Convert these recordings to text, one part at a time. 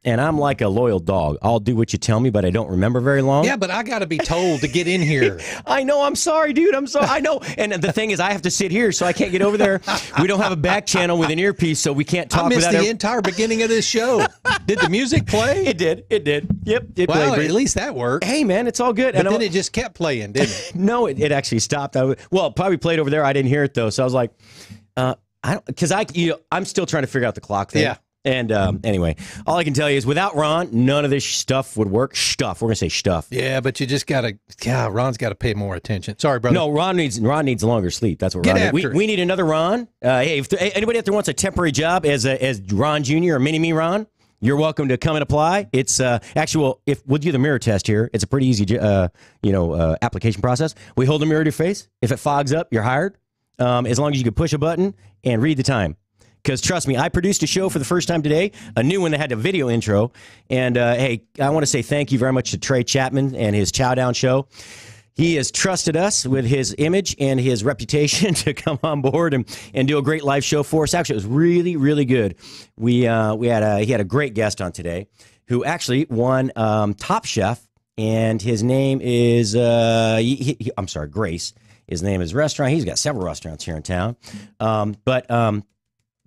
And I'm like a loyal dog. I'll do what you tell me, but I don't remember very long. Yeah, but I got to be told to get in here. I know. I'm sorry, dude. I'm sorry. I know. And the thing is, I have to sit here, so I can't get over there. We don't have a back channel with an earpiece, so we can't talk. I missed the entire beginning of this show. Did the music play? It did. It did. Yep. It well, played. At least that worked. Hey, man, it's all good. But then it just kept playing, didn't it? No, it actually stopped. Well, it probably played over there. I didn't hear it, though. So I was like, I'm still trying to figure out the clock thing. Yeah. And anyway, all I can tell you is without Ron, none of this stuff would work. Stuff. We're going to say stuff. Yeah, but you just got to, Ron's got to pay more attention. Sorry, brother. No, Ron needs longer sleep. That's what Ron needs. We need another Ron. Hey, if anybody out there wants a temporary job as Ron Jr. or Mini-Me Ron, you're welcome to come and apply. It's we'll do the mirror test here. It's a pretty easy, application process. We hold a mirror to your face. If it fogs up, you're hired. As long as you can push a button and read the time. Because trust me, I produced a show for the first time today, a new one that had a video intro. And hey, I want to say thank you very much to Trey Chapman and his Chow Down show. He has trusted us with his image and his reputation to come on board and do a great live show for us. Actually, it was really, really good. He had a great guest on today who actually won Top Chef, and his name is I'm sorry, Grace. His name is restaurant. He's got several restaurants here in town,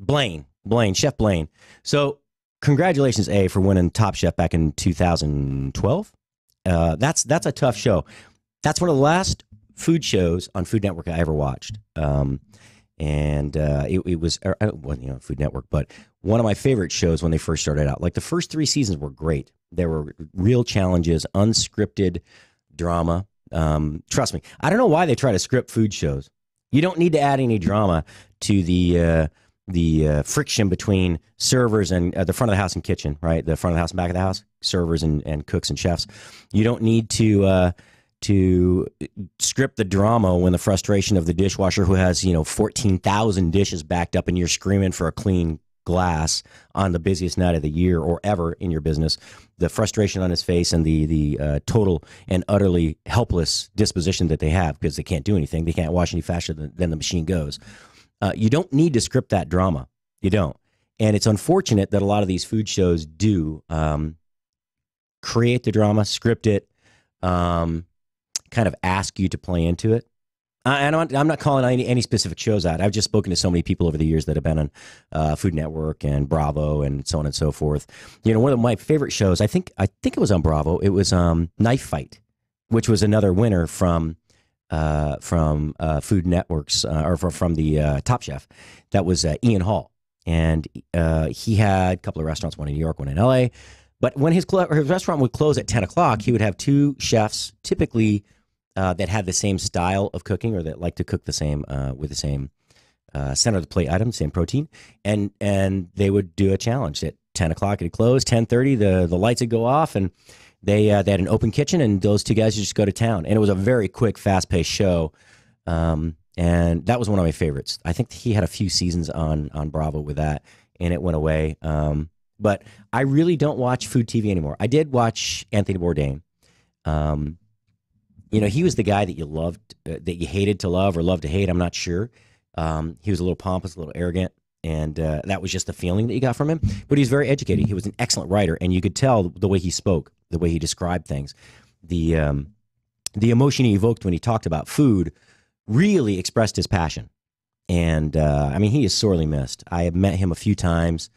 Blaine, Chef Blaine. So congratulations, for winning Top Chef back in 2012. That's a tough show. That's one of the last food shows on Food Network I ever watched. It was, Food Network, but one of my favorite shows when they first started out. Like the first 3 seasons were great. There were real challenges, unscripted drama. Trust me, I don't know why they try to script food shows. You don't need to add any drama to the friction between servers and the front of the house and kitchen, right? The front of the house and back of the house, servers and cooks and chefs. You don't need to script the drama when the frustration of the dishwasher who has 14,000 dishes backed up and you're screaming for a clean glass on the busiest night of the year or ever in your business. The frustration on his face and the total and utterly helpless disposition that they have because they can't do anything. They can't wash any faster than the machine goes. You don't need to script that drama. You don't. And it's unfortunate that a lot of these food shows do create the drama, script it, kind of ask you to play into it. I'm not calling any specific shows out. I've just spoken to so many people over the years that have been on Food Network and Bravo and so on and so forth. One of my favorite shows, I think it was on Bravo. It was Knife Fight, which was another winner from Food Networks or from the Top Chef. That was Ian Hall, and he had a couple of restaurants, one in New York, one in LA. But when his restaurant would close at 10 o'clock, he would have 2 chefs, typically that had the same style of cooking or that like to cook the same with the same center of the plate item, same protein, and they would do a challenge at 10 o'clock. It'd close 10:30. The lights would go off, and they had an open kitchen, and those 2 guys would just go to town. And it was a very quick, fast-paced show, and that was one of my favorites. I think he had a few seasons on Bravo with that, and it went away. But I really don't watch food TV anymore. I did watch Anthony Bourdain. He was the guy that you loved, that you hated to love or loved to hate. I'm not sure. He was a little pompous, a little arrogant, and that was just the feeling that you got from him. But he was very educated. He was an excellent writer, and you could tell the way he spoke, the way he described things, the emotion he evoked when he talked about food really expressed his passion. And he is sorely missed. I have met him a few times.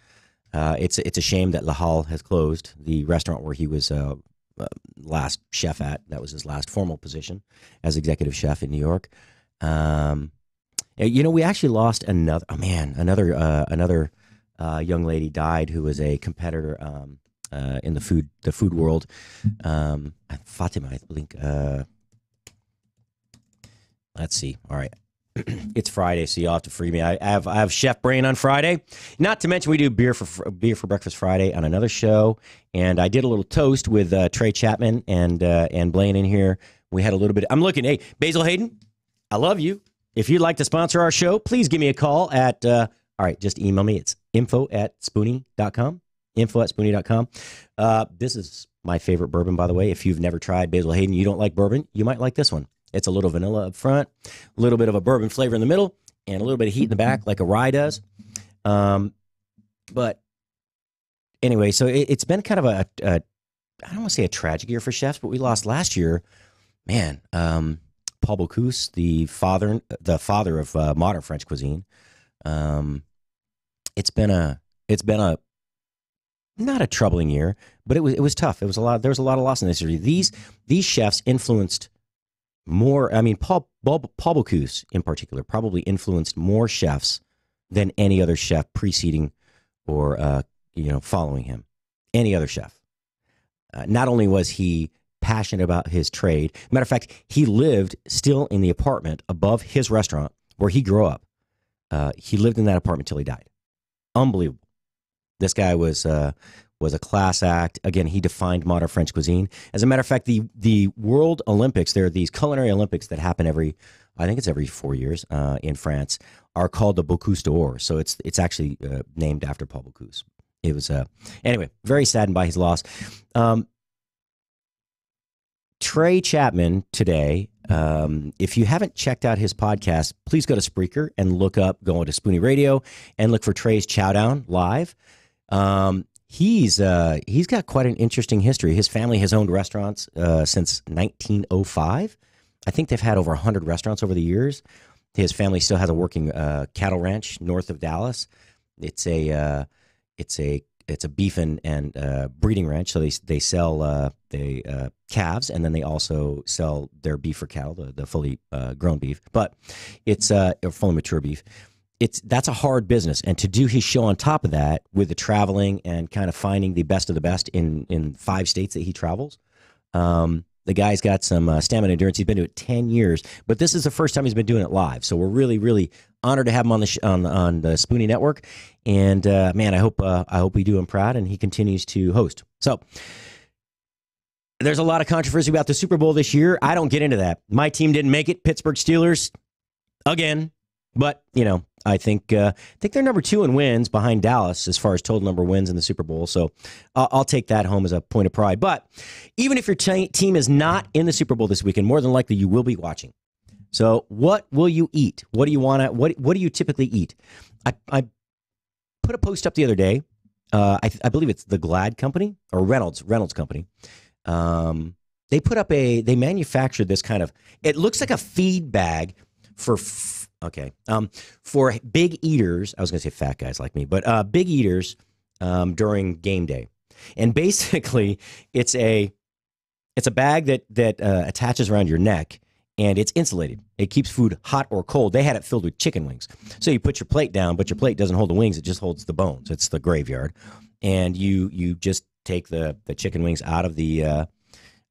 It's a shame that La Halle has closed, the restaurant where he was last chef at. That was his last formal position as executive chef in New York. We actually lost another young lady died who was a competitor in the food world. Fatima, I think. Let's see. All right. It's Friday, so you'll have to free me. I have Chef Brain on Friday. Not to mention we do beer for breakfast Friday on another show, and I did a little toast with Trey Chapman and Blaine in here. We had a little bit. I'm looking. Hey, Basil Hayden, I love you. If you'd like to sponsor our show, please give me a call at. All right, just email me. It's info@spoony.com. Info@spoony.com. This is my favorite bourbon, by the way. If you've never tried Basil Hayden, you don't like bourbon, you might like this one. It's a little vanilla up front, a little bit of a bourbon flavor in the middle, and a little bit of heat in the back like a rye does. But anyway, so it's been kind of a I don't want to say a tragic year for chefs, but we lost last year. Man, Paul Bocuse, the father of modern French cuisine. It's been a not a troubling year, but it was tough. There was a lot of loss in this year. These chefs influenced more. I mean, Paul Bocuse in particular probably influenced more chefs than any other chef preceding or following him. Any other chef. Not only was he passionate about his trade, matter of fact, he lived still in the apartment above his restaurant where he grew up. He lived in that apartment till he died. Unbelievable. This guy was a class act. Again, he defined modern French cuisine. As a matter of fact, the World Olympics, there are these culinary Olympics that happen every 4 years in France, are called the Bocuse d'Or. So it's actually named after Paul Bocuse. It was anyway, very saddened by his loss. Trey Chapman today, if you haven't checked out his podcast, please go to Spreaker and go to Spoony Radio and look for Trey's Chowdown Live. He's got quite an interesting history. His family has owned restaurants since 1905. I think they've had over 100 restaurants over the years. His family still has a working cattle ranch north of Dallas. It's a beef and breeding ranch. So they sell calves, and then they also sell their beef for cattle, the fully grown beef. But it's fully mature beef. That's a hard business, and to do his show on top of that with the traveling and kind of finding the best of the best in 5 states that he travels. The guy's got some stamina endurance. He's been doing it 10 years, but this is the first time he's been doing it live. So we're really, really honored to have him on the Spoony Network. And man, I hope we do him proud, and he continues to host. So there's a lot of controversy about the Super Bowl this year. I don't get into that. My team didn't make it. Pittsburgh Steelers again, but I think they're number 2 in wins behind Dallas as far as total number of wins in the Super Bowl. So I'll take that home as a point of pride. But even if your team is not in the Super Bowl this weekend, more than likely you will be watching. So what will you eat? What do you want to? What do you typically eat? I put a post up the other day. I believe it's the Glad Company or Reynolds Company. They put up they manufactured this kind of. It looks like a feed bag for. For big eaters, I was going to say fat guys like me, but big eaters during game day. And basically, it's a bag that attaches around your neck, and it's insulated. It keeps food hot or cold. They had it filled with chicken wings. So you put your plate down, but your plate doesn't hold the wings. It just holds the bones. It's the graveyard. And you just take the chicken wings out of the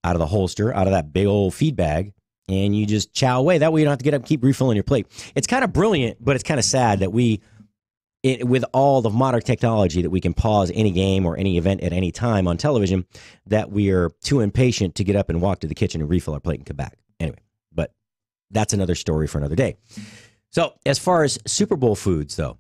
holster, out of that big old feed bag, and you just chow away. That way you don't have to get up and keep refilling your plate. It's kind of brilliant, but it's kind of sad that with all the modern technology that we can pause any game or any event at any time on television, that we are too impatient to get up and walk to the kitchen and refill our plate and come back. Anyway, but that's another story for another day. So as far as Super Bowl foods, though,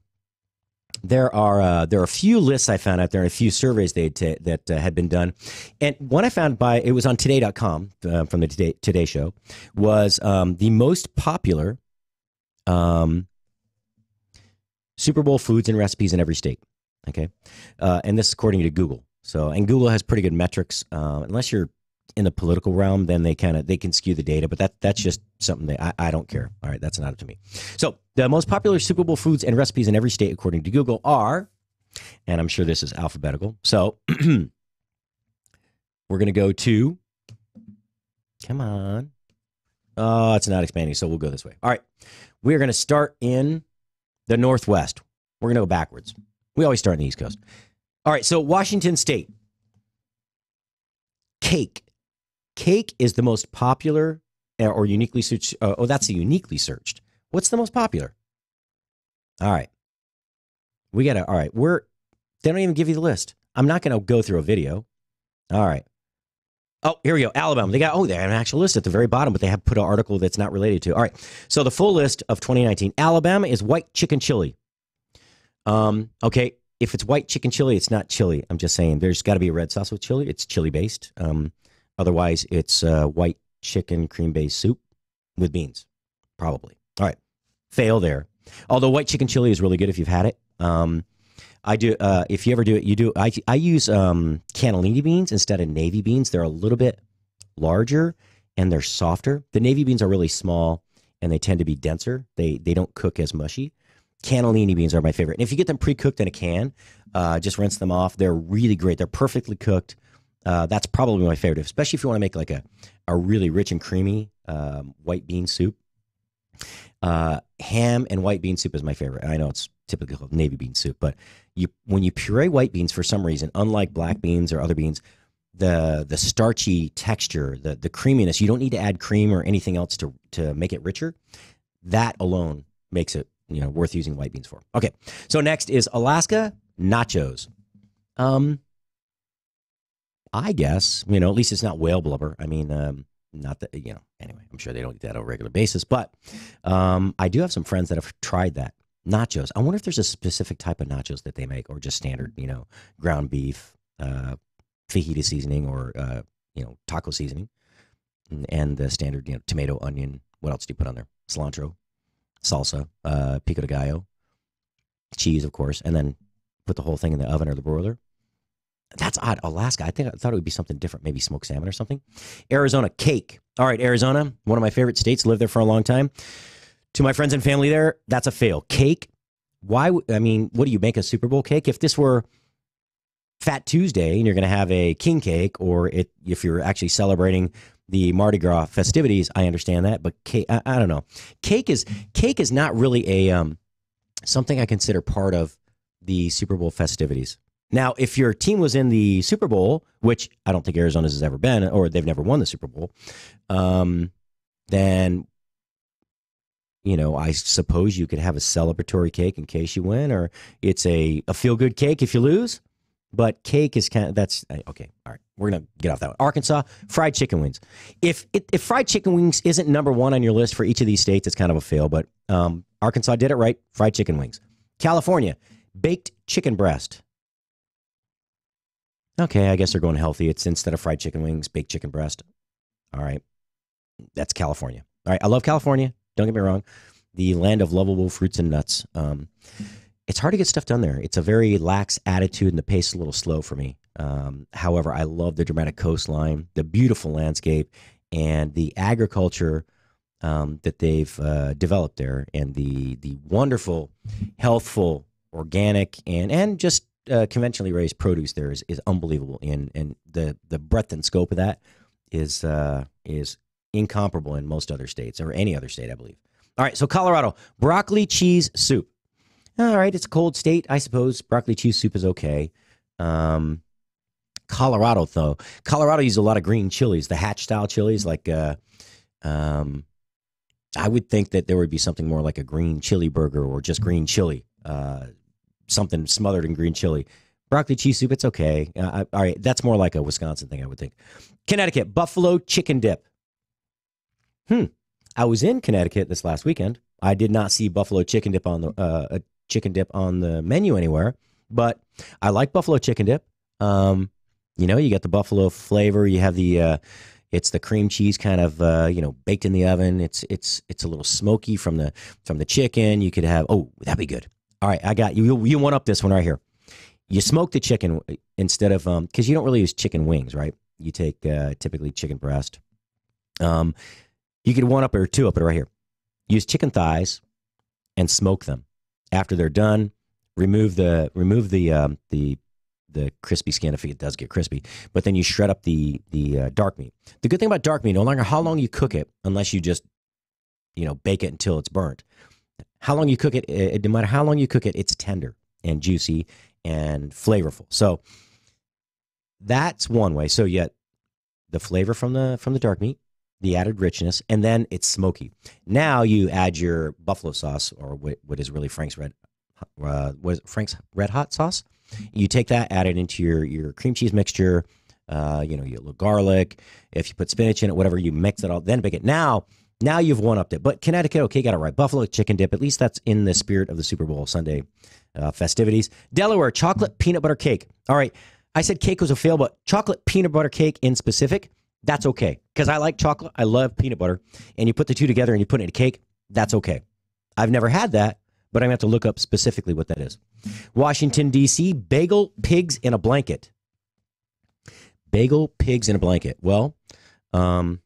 there are a few lists I found out there and a few surveys that had been done. And one I found it was on today.com from the Today Show, was the most popular Super Bowl foods and recipes in every state. Okay. And this is according to Google. And Google has pretty good metrics. Unless you're in the political realm, then they can skew the data, but that's just something that I don't care. All right, that's not up to me. So the most popular Super Bowl foods and recipes in every state, according to Google, are, and I'm sure this is alphabetical. So we're going to go to, come on. Oh, it's not expanding, so we'll go this way. All right, we're going to start in the Northwest. We're going to go backwards. We always start in the East Coast. All right, so Washington State. Cake. Cake is the most popular or uniquely searched. That's the uniquely searched. What's the most popular? All right. All right. They don't even give you the list. I'm not going to go through a video. All right. Oh, here we go. Alabama. They have an actual list at the very bottom, but they have put an article that's not related to. All right. So the full list of 2019. Alabama is white chicken chili. Okay. If it's white chicken chili, it's not chili. I'm just saying there's got to be a red sauce with chili. It's chili based. Otherwise, it's white chicken cream-based soup with beans, probably. All right, fail there. Although white chicken chili is really good if you've had it. I do. If you ever do it, you do. I use cannellini beans instead of navy beans. They're a little bit larger and they're softer. The navy beans are really small and they tend to be denser. They don't cook as mushy. Cannellini beans are my favorite. And if you get them pre-cooked in a can, just rinse them off. They're really great. They're perfectly cooked. That's probably my favorite, especially if you want to make like a really rich and creamy white bean soup. Ham and white bean soup is my favorite. I know it's typically called navy bean soup, but when you puree white beans, for some reason, unlike black beans or other beans, the starchy texture, the creaminess, you don't need to add cream or anything else to make it richer. That alone makes it worth using white beans for. Okay, so next is Alaska nachos. I guess at least it's not whale blubber. I mean, not that Anyway, I'm sure they don't eat that on a regular basis, but I do have some friends that have tried that. Nachos. I wonder if there's a specific type of nachos that they make, or just standard, ground beef, fajita seasoning, or taco seasoning, and the standard, tomato, onion. What else do you put on there? Cilantro, salsa, pico de gallo, cheese, of course, and then put the whole thing in the oven or the broiler. That's odd. Alaska. I thought it would be something different, maybe smoked salmon or something. Arizona, cake. All right, Arizona, one of my favorite states. Lived there for a long time. To my friends and family there, that's a fail. Cake. Why? What do you make a Super Bowl cake? If this were Fat Tuesday and you're going to have a king cake, or if you're actually celebrating the Mardi Gras festivities, I understand that. But cake, I don't know. Cake is not really a something I consider part of the Super Bowl festivities. Now, if your team was in the Super Bowl, which I don't think Arizona's has ever been, or they've never won the Super Bowl, then I suppose you could have a celebratory cake in case you win, or it's a feel-good cake if you lose. But cake is that's okay. All right, we're gonna get off that one. Arkansas, fried chicken wings. If fried chicken wings isn't number one on your list for each of these states, it's kind of a fail. But Arkansas did it right. Fried chicken wings. California, baked chicken breast. Okay, I guess they're going healthy. It's instead of fried chicken wings, baked chicken breast. All right, that's California. All right, I love California. Don't get me wrong. The land of lovable fruits and nuts. It's hard to get stuff done there. It's a very lax attitude, and the pace is a little slow for me. However, I love the dramatic coastline, the beautiful landscape, and the agriculture that they've developed there, and the wonderful, healthful, organic, and just conventionally raised produce there is unbelievable. And the breadth and scope of that is incomparable in most other states, or any other state, I believe. All right, so Colorado, broccoli cheese soup. All right, it's a cold state, I suppose. Broccoli cheese soup is okay. Colorado, though. Colorado uses a lot of green chilies, the hatch-style chilies. Like, I would think that there would be something more like a green chili burger, or just green chili, something smothered in green chili. Broccoli cheese soup, it's okay. All right, that's more like a Wisconsin thing, I would think. Connecticut, buffalo chicken dip. I was in Connecticut this last weekend. I did not see buffalo chicken dip on the menu anywhere, but I like buffalo chicken dip. You got the buffalo flavor. You have it's the cream cheese kind of baked in the oven. It's a little smoky from the chicken. You could have that'd be good. All right, I got you. You one up this one right here. You smoke the chicken instead of because you don't really use chicken wings, right? You take typically chicken breast. You could one up it or two up it right here. Use chicken thighs and smoke them. After they're done, remove the crispy skin if it does get crispy. But then you shred up the dark meat. The good thing about dark meat, no matter how long you cook it, unless you just bake it until it's burnt. How long you cook it, no matter how long you cook it, it's tender and juicy and flavorful. So that's one way. So you get the flavor from the dark meat, the added richness, and then it's smoky. Now you add your buffalo sauce, or what is really Frank's Red Hot sauce. You take that, add it into your cream cheese mixture. You little garlic. If you put spinach in it, whatever, you mix it all. Then bake it. Now you've one upped it. But Connecticut, okay, got it right. Buffalo chicken dip. At least that's in the spirit of the Super Bowl Sunday festivities. Delaware, chocolate peanut butter cake. All right, I said cake was a fail, but chocolate peanut butter cake in specific. That's okay, because I like chocolate. I love peanut butter, and you put the two together and you put it in a cake. That's okay. I've never had that, but I'm going to have to look up specifically what that is. Washington, D.C., bagel pigs in a blanket. Bagel pigs in a blanket. Well, I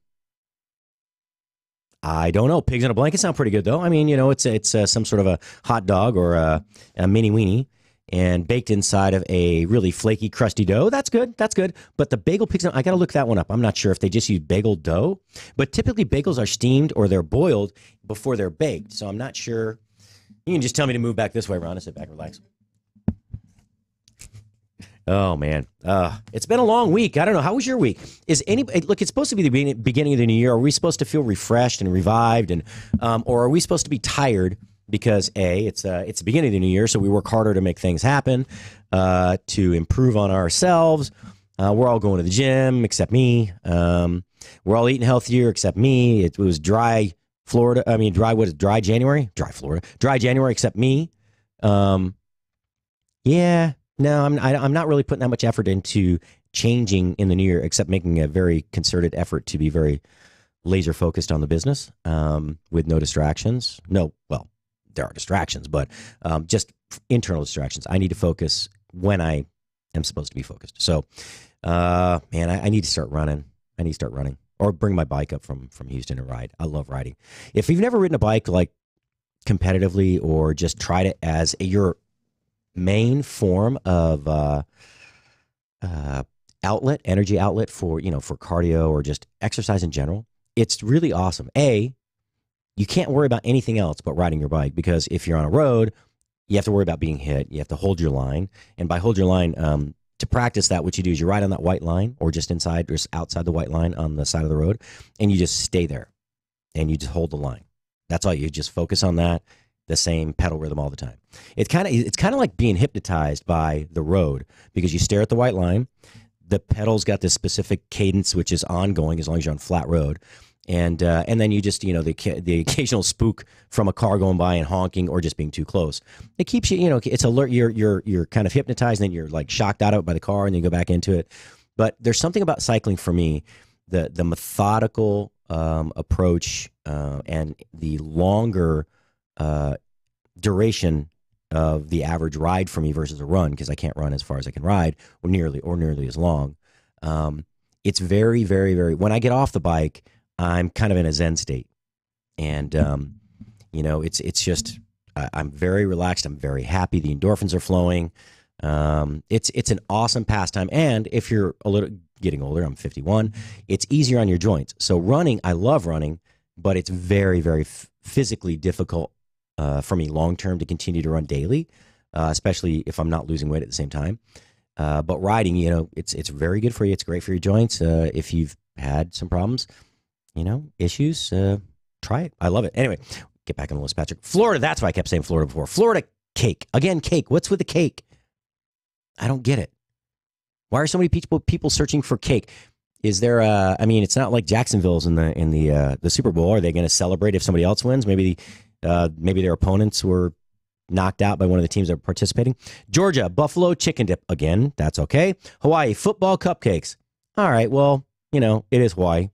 don't know. Pigs in a blanket sound pretty good, though. I mean, it's some sort of a hot dog or a mini weenie and baked inside of a really flaky, crusty dough. That's good. That's good. But the bagel pigs, I got to look that one up. I'm not sure if they just use bagel dough, but typically bagels are steamed or they're boiled before they're baked. So I'm not sure. You can just tell me to move back this way, Ron, and sit back and relax. Oh, man. It's been a long week. I don't know. How was your week? Look, it's supposed to be the beginning of the new year. Are we supposed to feel refreshed and revived? Or are we supposed to be tired because, A, it's the beginning of the new year, so we work harder to make things happen, to improve on ourselves. We're all going to the gym except me. We're all eating healthier except me. It was dry Florida. I mean, dry January? Dry Florida. Dry January except me. Yeah. No, I'm not really putting that much effort into changing in the new year, except making a very concerted effort to be very laser focused on the business, with no distractions. No, well, there are distractions, but just internal distractions. I need to focus when I am supposed to be focused. So, man, I need to start running. Or bring my bike up from Houston and ride. I love riding. If you've never ridden a bike like competitively or just tried it as your main form of energy outlet for cardio or just exercise in general, it's really awesome. You can't worry about anything else but riding your bike, because if you're on a road, you have to worry about being hit. You have to hold your line, and by hold your line, to practice that, what you do is you ride on that white line, or just inside or outside the white line on the side of the road, and you just stay there and you just hold the line. That's all. You just focus on that, the same pedal rhythm all the time. It's kind of like being hypnotized by the road, because you stare at the white line. The pedal's got this specific cadence, which is ongoing as long as you're on flat road. And then you just, the occasional spook from a car going by and honking or just being too close. It keeps you, it's alert. You're kind of hypnotized, and then you're like shocked out of it by the car, and then you go back into it. But there's something about cycling for me, the methodical approach and the longer duration of the average ride for me versus a run, because I can't run as far as I can ride, or nearly as long. It's very, very, very. When I get off the bike, I'm kind of in a Zen state, and it's just I'm very relaxed. I'm very happy. The endorphins are flowing. It's an awesome pastime, and if you're getting older, I'm 51. It's easier on your joints. So running, I love running, but it's very, very physically difficult for me long term to continue to run daily, especially if I'm not losing weight at the same time. But riding, it's very good for you. It's great for your joints. If you've had some problems, issues, try it. I love it. Anyway, get back on the list, Patrick. Florida, that's why I kept saying Florida before. Florida cake. Again, cake. What's with the cake? I don't get it. Why are so many people searching for cake? Is there it's not like Jacksonville's in the Super Bowl. Are they going to celebrate if somebody else wins? Maybe their opponents were knocked out by one of the teams that were participating. Georgia, buffalo chicken dip. Again, that's okay. Hawaii, football cupcakes. All right, well, it is Hawaii.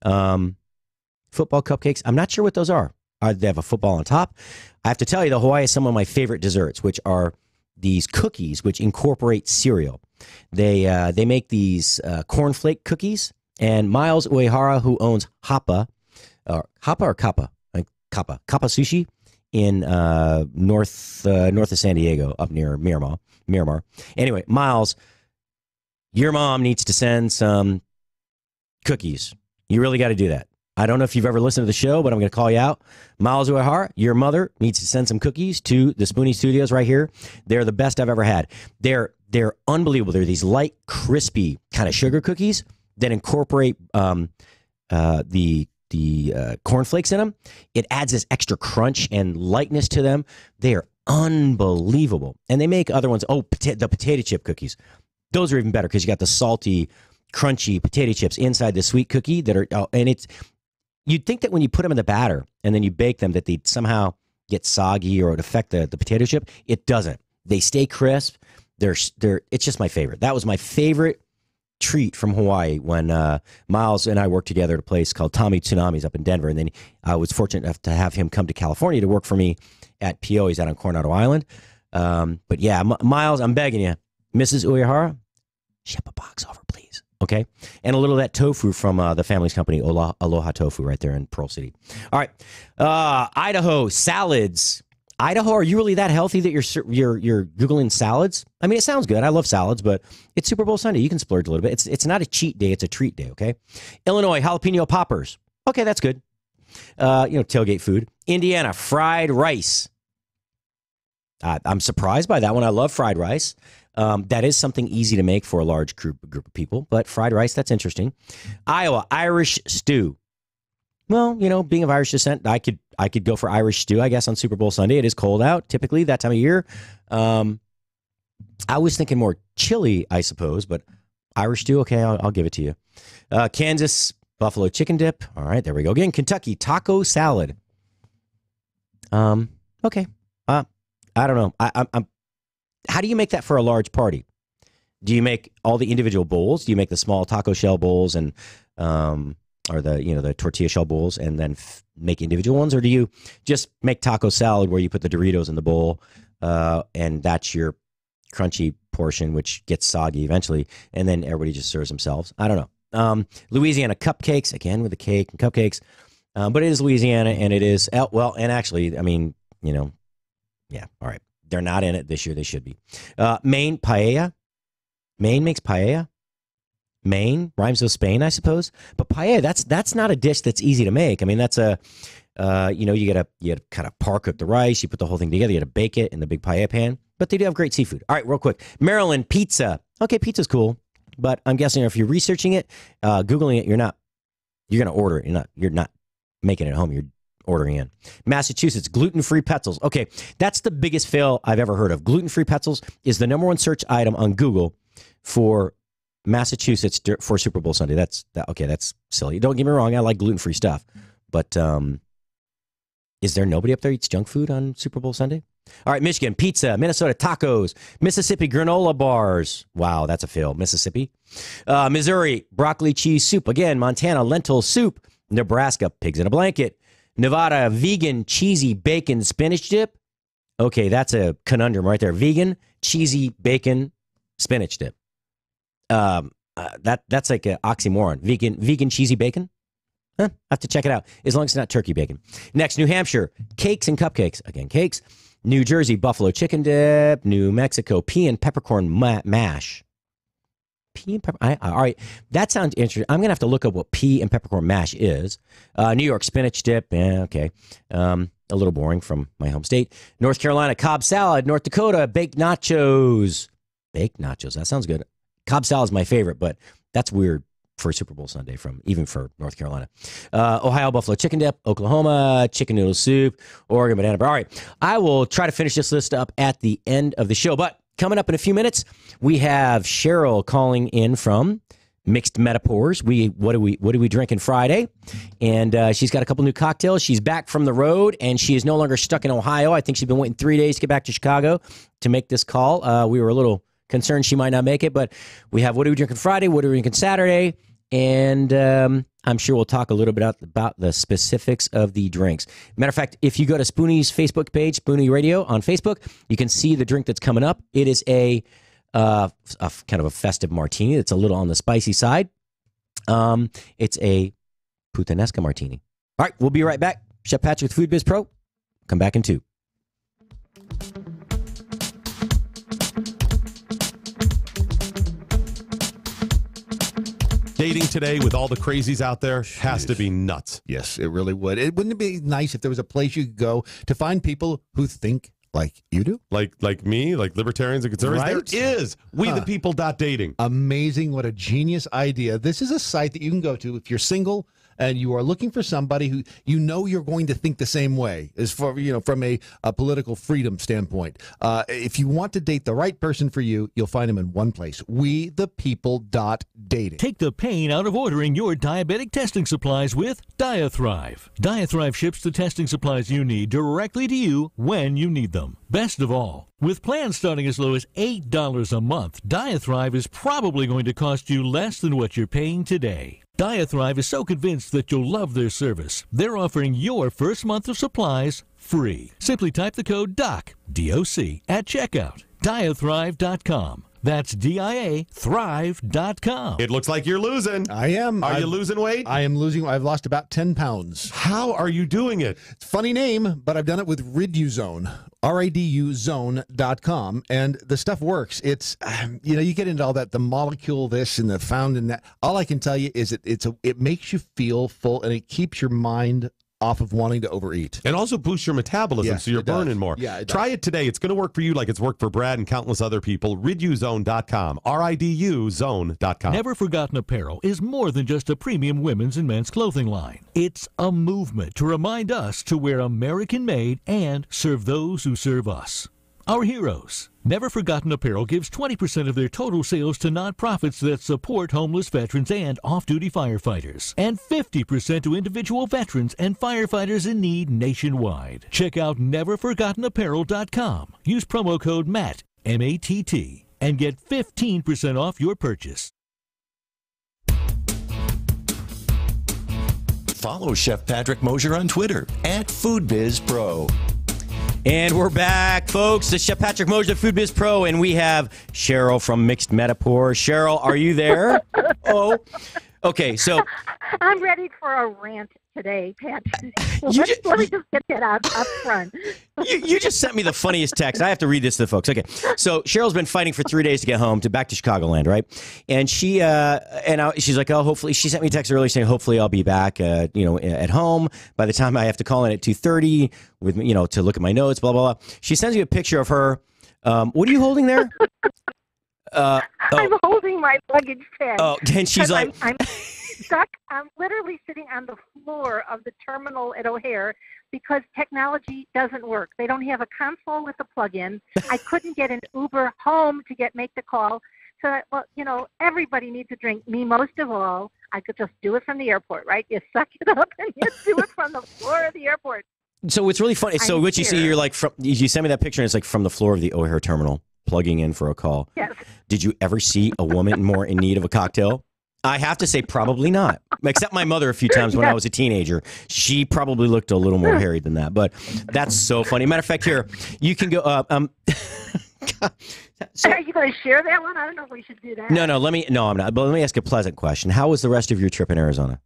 Football cupcakes, I'm not sure what those are. They have a football on top. I have to tell you, Hawaii is some of my favorite desserts, which are these cookies which incorporate cereal. They make these cornflake cookies, and Miles Uehara, who owns Hapa or Kappa Sushi in north of San Diego, up near Miramar. Anyway, Miles, your mom needs to send some cookies. You really got to do that. I don't know if you've ever listened to the show, but I'm going to call you out. Miles Uehara, your mother needs to send some cookies to the Spoony Studios right here. They're the best I've ever had. They're unbelievable. They're these light, crispy kind of sugar cookies that incorporate the cornflakes in them. It adds this extra crunch and lightness to them. They are unbelievable. And they make other ones. Oh, the potato chip cookies. Those are even better, because you got the salty, crunchy potato chips inside the sweet cookie that are, and you'd think that when you put them in the batter and then you bake them, that they'd somehow get soggy or it would affect the potato chip. It doesn't. They stay crisp. It's just my favorite. That was my favorite treat from Hawaii when Miles and I worked together at a place called Tommy Tsunami's up in Denver. And then I was fortunate enough to have him come to California to work for me. at PO. He's out on Coronado Island. But yeah, Miles, I'm begging you, Mrs. Uehara, ship a box over, please. Okay, and a little of that tofu from the family's company, Aloha Tofu, right there in Pearl City. All right, Idaho salads. Idaho, are you really that healthy that you're Googling salads? I mean, it sounds good. I love salads, but it's Super Bowl Sunday. You can splurge a little bit. It's not a cheat day. It's a treat day, okay? Illinois, jalapeno poppers. Okay, that's good. Tailgate food. Indiana, fried rice. I'm surprised by that one. I love fried rice. That is something easy to make for a large group of people, but fried rice, that's interesting. Iowa, Irish stew. Well, being of Irish descent, I could go for Irish stew, I guess, on Super Bowl Sunday. It is cold out, typically, that time of year. I was thinking more chili, I suppose, but Irish stew, okay, I'll give it to you. Kansas, buffalo chicken dip. All right, there we go. Again, Kentucky, taco salad. Okay. I don't know. I'm. How do you make that for a large party? Do you make all the individual bowls? Do you make the small taco shell bowls and or the tortilla shell bowls and then make individual ones? Or do you just make taco salad where you put the Doritos in the bowl and that's your crunchy portion, which gets soggy eventually, and then everybody just serves themselves? I don't know. Louisiana cupcakes, again with the cake and cupcakes. But it is Louisiana, and it is, well, and actually, I mean, yeah, all right. They're not in it this year. They should be. Maine, paella. Maine makes paella. Maine rhymes with Spain, I suppose. But paella, that's not a dish that's easy to make. I mean, that's you gotta kind of par cook the rice. You put the whole thing together. You gotta bake it in the big paella pan. But they do have great seafood. All right, real quick. Maryland pizza. Okay, pizza's cool, but I'm guessing if you're researching it, Googling it, you're gonna order it. You're not making it at home. You're ordering in. Massachusetts, gluten-free pretzels. Okay, that's the biggest fail I've ever heard of. Gluten-free pretzels is the number one search item on Google for Massachusetts for Super Bowl Sunday. That's silly. Don't get me wrong, I like gluten-free stuff, but is there nobody up there eats junk food on Super Bowl Sunday? All right, Michigan, pizza. Minnesota, tacos. Mississippi, granola bars. Wow, that's a fail. Mississippi. Missouri, broccoli cheese soup. Again, Montana, lentil soup. Nebraska, pigs in a blanket. Nevada, vegan, cheesy, bacon, spinach dip. Okay, that's a conundrum right there. Vegan, cheesy, bacon, spinach dip. That's like an oxymoron. Vegan, cheesy bacon? Huh? I have to check it out, as long as it's not turkey bacon. Next, New Hampshire, cakes and cupcakes. Again, cakes. New Jersey, buffalo chicken dip. New Mexico, pea and peppercorn mash. Pea and pepper. All right, that sounds interesting. I'm gonna have to look up what pea and peppercorn mash is. New York spinach dip. Yeah, okay. A little boring from my home state. North Carolina Cobb salad. North Dakota baked nachos. Baked nachos. That sounds good. Cobb salad is my favorite, but that's weird for Super Bowl Sunday even for North Carolina. Ohio buffalo chicken dip. Oklahoma chicken noodle soup. Oregon banana bread. All right, I will try to finish this list up at the end of the show, but coming up in a few minutes, we have Cheryl calling in from Mixed Metaphors. What are we drinking Friday? And she's got a couple new cocktails. She's back from the road, and she is no longer stuck in Ohio. I think she's been waiting 3 days to get back to Chicago to make this call. We were a little concerned she might not make it, but we have what are we drinking Friday? What are we drinking Saturday? And I'm sure we'll talk a little bit about the specifics of the drinks. Matter of fact, if you go to Spoony's Facebook page, Spoony Radio on Facebook, you can see the drink that's coming up. It is a kind of a festive martini. It's a little on the spicy side. It's a puttanesca martini. All right, we'll be right back. Chef Patrick, Food Biz Pro. Come back in 2. Dating today with all the crazies out there has to be nuts. Yes, it really would. Wouldn't it be nice if there was a place you could go to find people who think like you do? Like me, like libertarians and conservatives? Right? There is. We the people.dating. Amazing. What a genius idea. This is a site that you can go to if you're single and you are looking for somebody who you're going to think the same way as for from a political freedom standpoint. If you want to date the right person for you, you'll find them in one place. WeThePeople.dating. Take the pain out of ordering your diabetic testing supplies with Diathrive. Diathrive ships the testing supplies you need directly to you when you need them. Best of all, with plans starting as low as $8 a month, Diathrive is probably going to cost you less than what you're paying today. Diathrive is so convinced that you'll love their service, they're offering your first month of supplies free. Simply type the code DOC, D-O-C, at checkout. DiaThrive.com. That's D-I-A Thrive.com. It looks like you're losing. I am. Are you losing weight? I am losing. I've lost about 10 pounds. How are you doing it? Funny name, but I've done it with Riduzone, RIDUZone.com, and the stuff works. It's, you get into all that, the molecule this and the found in that. All I can tell you is it makes you feel full, and it keeps your mind off of wanting to overeat. And also boosts your metabolism, Yes, so you're it does. burning more. Yeah, it does. Try it today. It's going to work for you like it's worked for Brad and countless other people. Riduzone.com, RIDUZone.com. Never Forgotten Apparel is more than just a premium women's and men's clothing line. It's a movement to remind us to wear American-made and serve those who serve us. Our heroes. Never Forgotten Apparel gives 20% of their total sales to nonprofits that support homeless veterans and off-duty firefighters, and 50% to individual veterans and firefighters in need nationwide. Check out neverforgottenapparel.com. Use promo code MATT, M-A-T-T, and get 15% off your purchase. Follow Chef Patrick Mosher on Twitter @FoodBizPro. And we're back, folks. It's Chef Patrick Mosher, Food Biz Pro, and we have Cheryl from Mixed Metaphor. Cheryl, are you there? Oh, okay. So I'm ready for a rant today, Pat. Let me just get that up front. you just sent me the funniest text. I have to read this to the folks. Okay, so Cheryl's been fighting for 3 days to get home back to Chicagoland, right? And she's like, oh, hopefully. She sent me a text earlier saying, hopefully, I'll be back, at home by the time I have to call in at 2:30 with to look at my notes, blah blah blah. She sends me a picture of her. What are you holding there? I'm holding my luggage tag. Oh, and she's like, I'm stuck. I'm literally sitting on the floor of the terminal at O'Hare because technology doesn't work. They don't have a console with a plug-in. I couldn't get an Uber home to make the call. So, everybody needs a drink. Me most of all. I could just do it from the airport, right? You suck it up and you do it from the floor of the airport. So it's really funny. So what you see, you're like, you send me that picture, and it's like from the floor of the O'Hare terminal, plugging in for a call. Yes. Did you ever see a woman more in need of a cocktail? I have to say probably not, except my mother a few times when I was a teenager. She probably looked a little more hairy than that, but that's so funny. Matter of fact, here, you can go, So, are you going to share that one? I don't know if we should do that. No, I'm not. But let me ask a pleasant question. How was the rest of your trip in Arizona?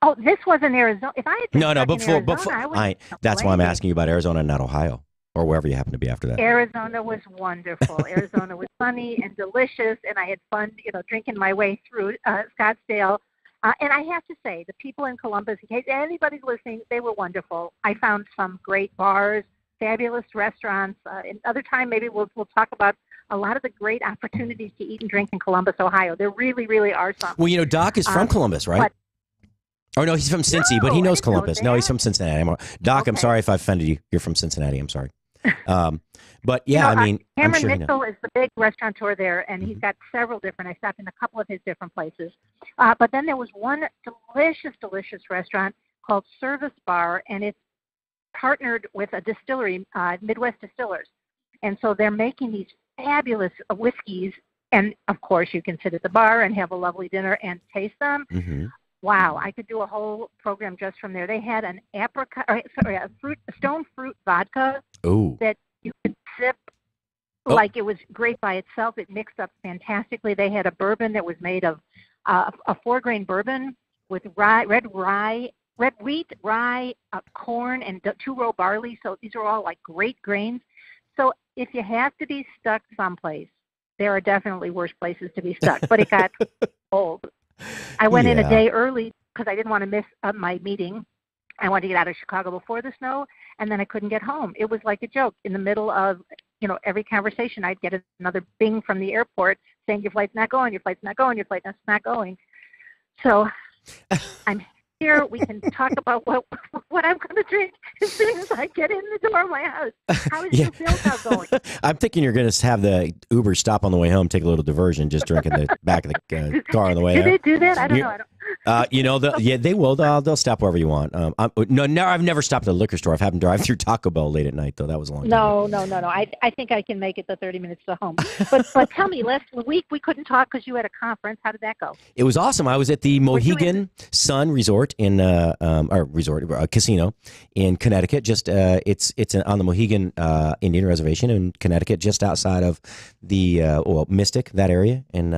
Oh, this was in Arizona. If I had been before, that's why I'm complaining. asking you about Arizona and not Ohio, or wherever you happen to be after that. Arizona was wonderful. Arizona was funny and delicious, and I had fun, drinking my way through Scottsdale. And I have to say, the people in Columbus, in case anybody's listening, they were wonderful. I found some great bars, fabulous restaurants. Another time, maybe we'll talk about a lot of the great opportunities to eat and drink in Columbus, Ohio. There really, really are some. Well, Doc is from Columbus, right? Oh, no, he's from Cincy, but he knows Columbus. No, he's from Cincinnati. Doc, okay. I'm sorry if I offended you. You're from Cincinnati. I'm sorry. But yeah, Cameron I'm sure Mitchell is the big restaurateur there, and he's got several different. I stopped in a couple of his different places. But then there was one delicious restaurant called Service Bar, and it's partnered with a distillery, Midwest Distillers. And so they're making these fabulous whiskeys, and of course you can sit at the bar and have a lovely dinner and taste them. Mm-hmm. Wow, I could do a whole program just from there. They had a stone fruit vodka that you could sip like it was great by itself. It mixed up fantastically. They had a bourbon that was made of a 4-grain bourbon with red wheat, rye, corn, and 2-row barley. So these are all like great grains. So if you have to be stuck someplace, there are definitely worse places to be stuck. But it got old. I went in a day early because I didn't want to miss my meeting. I wanted to get out of Chicago before the snow, and then I couldn't get home. It was like a joke. In the middle of, every conversation, I'd get another bing from the airport saying, your flight's not going, your flight's not going, your flight's not going. So I'm here. We can talk about what I'm going to drink as soon as I get in the door of my house. How is your bill now going? I'm thinking you're going to have the Uber stop on the way home, take a little diversion, just drink in the back of the car on the way Do there. they do that? I don't know. They will. They'll stop wherever you want. No, I've never stopped at a liquor store. I've had them drive through Taco Bell late at night, though. That was a long time ago. No. I think I can make it the 30 minutes to home. But tell me, last week we couldn't talk because you had a conference. How did that go? It was awesome. I was at the Mohegan Sun Resort casino in Connecticut. Just it's on the Mohegan Indian Reservation in Connecticut, just outside of the Mystic, that area in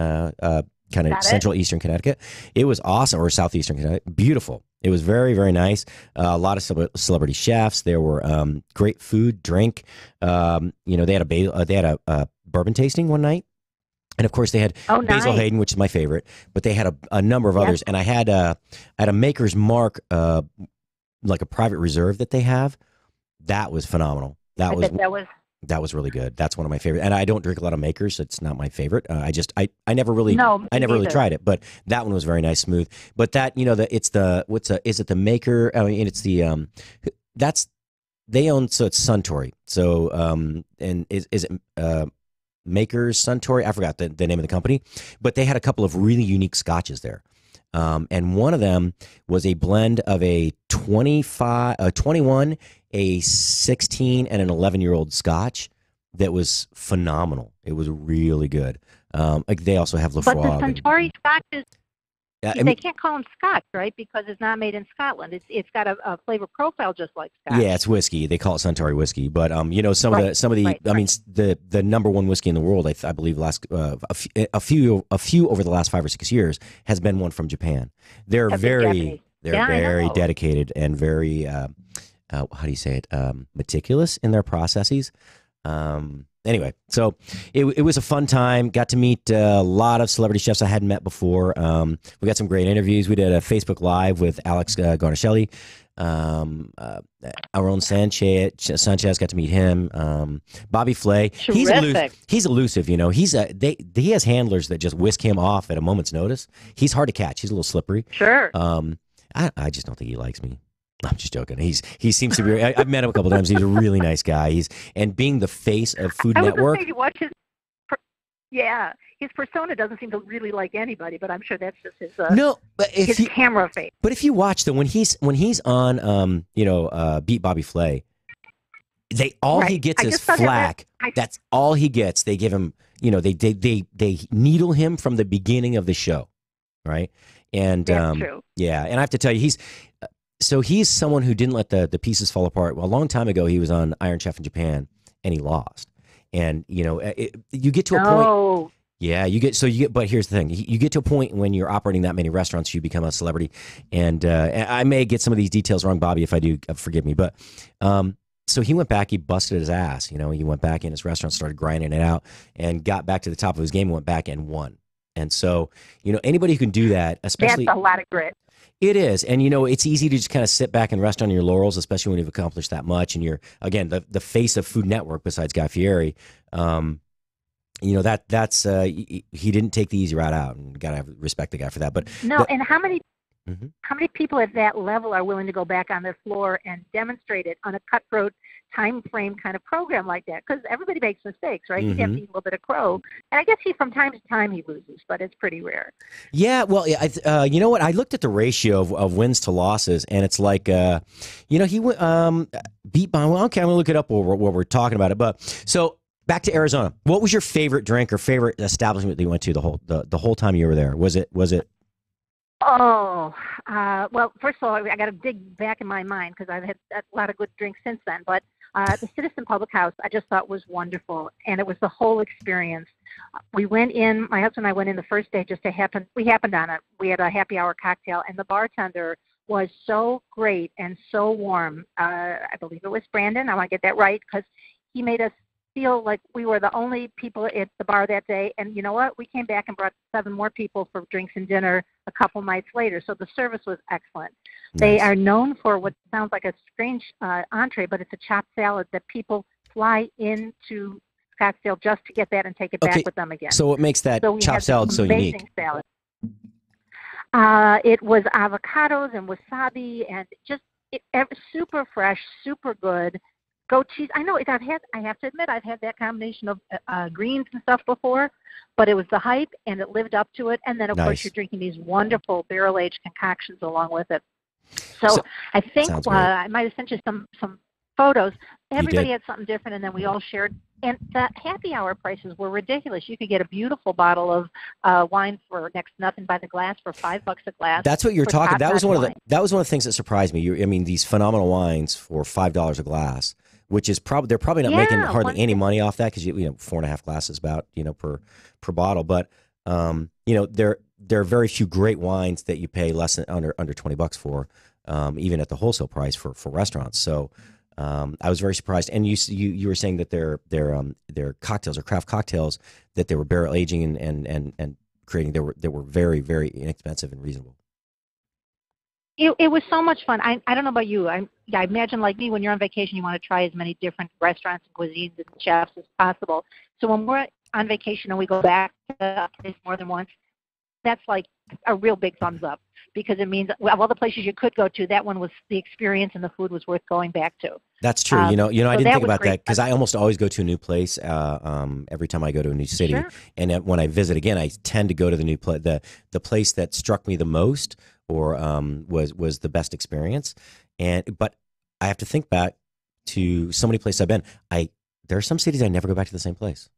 kind of central eastern Connecticut. It was awesome, or southeastern Connecticut. Beautiful. It was very, very nice. A lot of celebrity chefs. There were great food, drink. They had a bourbon tasting one night. And of course, they had Basil Hayden, which is my favorite, but they had a number of others. And I had a Maker's Mark, like a private reserve that they have. That was phenomenal. That was really good. That's one of my favorite. And I don't drink a lot of Makers, so it's not my favorite. I never really tried it, but that one was very nice, smooth. But that, is it the Maker? I mean, it's the they own, so it's Suntory. So and is it Maker's Suntory? I forgot the name of the company, but they had a couple of really unique scotches there. And one of them was a blend of a 21, a 16, and an 11-year-old Scotch that was phenomenal. It was really good. They also have Lafroig. But the Suntory Scotches, they can't call them Scotch, right? Because it's not made in Scotland. It's got a flavor profile just like Scotch. Yeah, it's whiskey. They call it Suntory whiskey. But some of the I mean, the number one whiskey in the world, I believe, last a few over the last 5 or 6 years has been one from Japan. They're very dedicated and very how do you say it? Meticulous in their processes. Anyway, so it was a fun time. Got to meet a lot of celebrity chefs I hadn't met before. We got some great interviews. We did a Facebook Live with Alex Garnaschelli. Our own Sanchez, got to meet him. Bobby Flay. Terrific. He's elusive, he has handlers that just whisk him off at a moment's notice. He's hard to catch. He's a little slippery. Sure. I just don't think he likes me. I'm just joking. He seems to be. I've met him a couple times. He's a really nice guy. And being the face of Food Network. I was going to say, you watch his persona doesn't seem to really like anybody, but I'm sure that's just his camera face. But if you watch when he's on Beat Bobby Flay, he gets is flack. That's all he gets. They give him, they needle him from the beginning of the show, right? And that's true. Yeah, and I have to tell you, he's someone who didn't let the pieces fall apart. Well, a long time ago, he was on Iron Chef in Japan, and he lost. And you get to a point. Yeah, but here's the thing: you get to a point when you're operating that many restaurants, you become a celebrity. And I may get some of these details wrong, Bobby. If I do, forgive me. But so he went back. He busted his ass. He went back in his restaurant, started grinding it out, and got back to the top of his game. And went back and won. And so anybody who can do that, especially that's a lot of grit. It is. And, it's easy to just kind of sit back and rest on your laurels, especially when you've accomplished that much. And you're, again, the face of Food Network besides Guy Fieri. He didn't take the easy route out, and got to respect the guy for that. But and how many people at that level are willing to go back on their floor and demonstrate it on a cutthroat time frame kind of program like that? Because everybody makes mistakes, right? You have to eat a little bit of crow, and I guess from time to time he loses, but it's pretty rare. Yeah, well, you know what? I looked at the ratio of wins to losses, and it's like, he beat by. Well, okay, I'm gonna look it up while we're talking about it. But so back to Arizona. What was your favorite drink or favorite establishment that you went to the whole time you were there? Was it? Oh, well, first of all, I got to dig back in my mind because I've had a lot of good drinks since then. But the Citizen Public House, I just thought was wonderful, and it was the whole experience. We went in. My husband and I went in the first day just to happen. We happened on it. We had a happy hour cocktail, and the bartender was so great and so warm. I believe it was Brandon. I want to get that right because he made us feel like we were the only people at the bar that day. And you know what? We came back and brought 7 more people for drinks and dinner a couple nights later. So the service was excellent. Nice. They are known for what sounds like a strange entree, but it's a chopped salad that people fly into Scottsdale just to get that and take it back with them again. So what makes that chopped salad so unique? Salad. It was avocados and wasabi and just super fresh, super good. goat cheese. I know I have to admit, I've had that combination of greens and stuff before, but it was the hype, and it lived up to it. And then, of course, you're drinking these wonderful barrel-aged concoctions along with it. So I think I might have sent you some photos. Everybody had something different, and then we all shared. And the happy hour prices were ridiculous. You could get a beautiful bottle of wine for next to nothing by the glass for $5 a glass. That's what you're talking. That was one of the things that surprised me. I mean, these phenomenal wines for $5 a glass, which is they're probably not making hardly any money off that because 4.5 glasses about per bottle. But there are very few great wines that you pay less than under $20 for, even at the wholesale price for restaurants. So. I was very surprised, and you were saying that their cocktails or craft cocktails that they were barrel aging and creating that were very, very inexpensive and reasonable. It was so much fun. I don't know about you. I imagine like me, when you're on vacation, you want to try as many different restaurants and cuisines and chefs as possible. So when we're on vacation and we go back to a place more than once, that's like a real big thumbs up, because it means of all the places you could go to, that one was the experience and the food was worth going back to. That's true. I didn't think about that because I almost always go to a new place every time I go to a new city. Sure. And when I visit again, I tend to go to the new place, the place that struck me the most or was the best experience. But I have to think back to so many places I've been. There are some cities I never go back to the same place.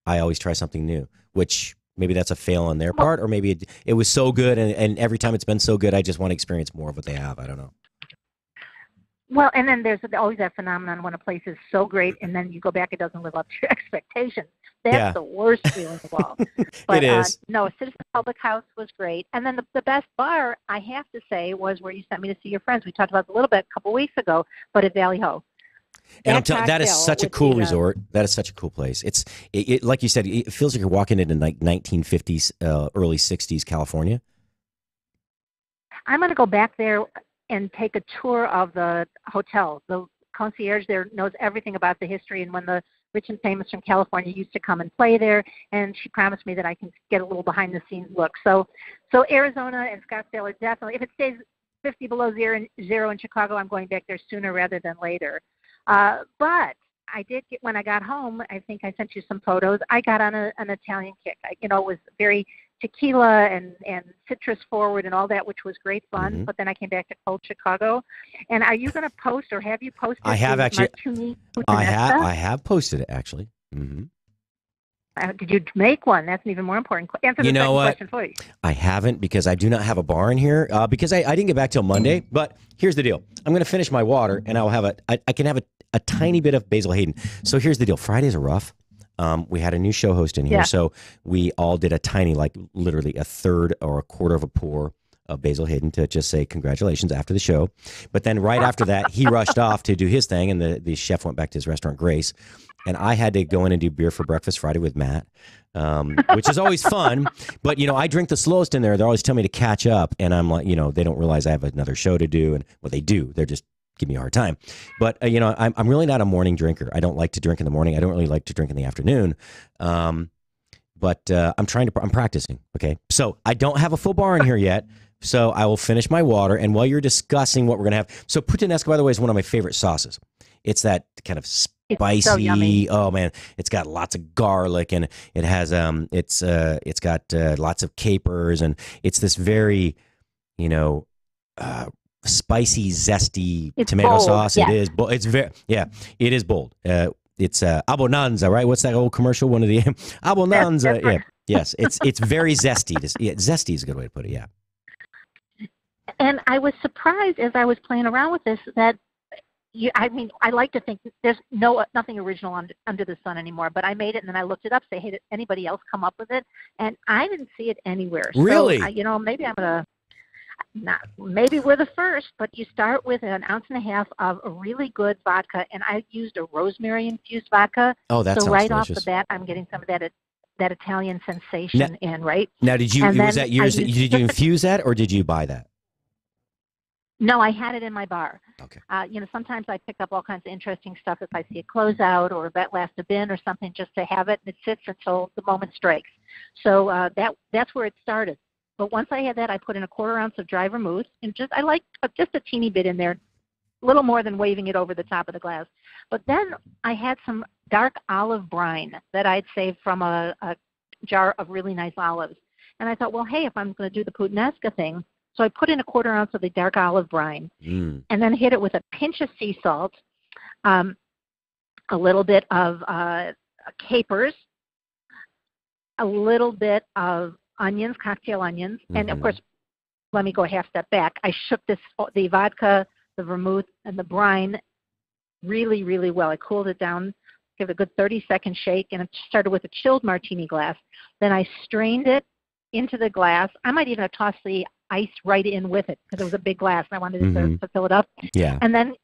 I always try something new, which maybe that's a fail on their part, or maybe it was so good, and every time it's been so good, I just want to experience more of what they have. I don't know. Well, and then there's always that phenomenon when a place is so great, and then you go back, it doesn't live up to your expectations. That's the worst feeling of all. But, it is. No, Citizen Public House was great. And then the best bar, I have to say, was where you sent me to see your friends. We talked about it a little bit a couple weeks ago, but at Valley Ho. And I'm telling, that is such a cool resort. That is such a cool place. It's like you said, it feels like you're walking into like 1950s, early 60s California. I'm going to go back there and take a tour of the hotel. The concierge there knows everything about the history and when the rich and famous from California used to come and play there, and she promised me that I can get a little behind-the-scenes look. So Arizona and Scottsdale are definitely, if it stays 50 below zero in Chicago, I'm going back there sooner rather than later. But I did get, when I got home, I think I sent you some photos, I got on an Italian kick. It was very tequila and citrus forward and all that, which was great fun. Mm-hmm. But then I came back to cold Chicago. And are you going to post, or have you posted? I have actually. I have posted it actually. Mm-hmm. Did you make one? That's an even more important answer. The second question for you. I haven't, because I do not have a bar in here because I didn't get back till Monday. But here's the deal: I'm going to finish my water, and I'll have I can have a tiny bit of Basil Hayden. So here's the deal: Fridays are rough. We had a new show host in here, so we all did a tiny, like literally a third or a quarter of a pour of Basil Hayden to just say congratulations after the show. But then right after that, he rushed off to do his thing, and the chef went back to his restaurant, Grace. And I had to go in and do beer for breakfast Friday with Matt, which is always fun. But, I drink the slowest in there. They're always telling me to catch up. And I'm like, they don't realize I have another show to do. And they do. They're just giving me a hard time. But, I'm really not a morning drinker. I don't like to drink in the morning. I don't really like to drink in the afternoon. But I'm practicing. Okay. So I don't have a full bar in here yet. So I will finish my water. And while you're discussing what we're going to have. So puttanesca, by the way, is one of my favorite sauces. It's that kind of spicy. So yummy. Oh man, it's got lots of garlic, and it has it's got lots of capers, and it's this very spicy, zesty tomato bold. sauce. Yes. It is. It's very it is bold. It's Abonanza, right? What's that old commercial? One of the Abonanza. That's right. Yes. It's very zesty. Zesty is a good way to put it. Yeah. And I was surprised as I was playing around with this that. I like to think there's nothing original under the sun anymore, but I made it and then I looked it up, say, hey, did anybody else come up with it? And I didn't see it anywhere. Really? So, maybe I'm going to, maybe we're the first, but you start with 1.5 ounces of a really good vodka, and I used a rosemary-infused vodka. Oh, that sounds right delicious. Off the bat, I'm getting some of that Italian sensation in, right? Now, did you infuse that, or did you buy that? No, I had it in my bar. Okay. Sometimes I pick up all kinds of interesting stuff if I see a closeout or a vet last a bin or something, just to have it, and it sits until the moment strikes. So that's where it started. But once I had that, I put in 1/4 ounce of dry vermouth, and I like just a teeny bit in there, little more than waving it over the top of the glass. But then I had some dark olive brine that I'd saved from a jar of really nice olives. And I thought, well, hey, if I'm going to do the puttanesca thing, so I put in a 1/4 ounce of the dark olive brine and then hit it with a pinch of sea salt, a little bit of capers, a little bit of onions, cocktail onions, and of course, let me go a half step back. I shook the vodka, the vermouth, and the brine really, really well. I cooled it down, gave it a good 30-second shake, and it started with a chilled martini glass. Then I strained it into the glass. I might even have tossed the ice right in with it because it was a big glass and I wanted it to fill it up. Yeah. And then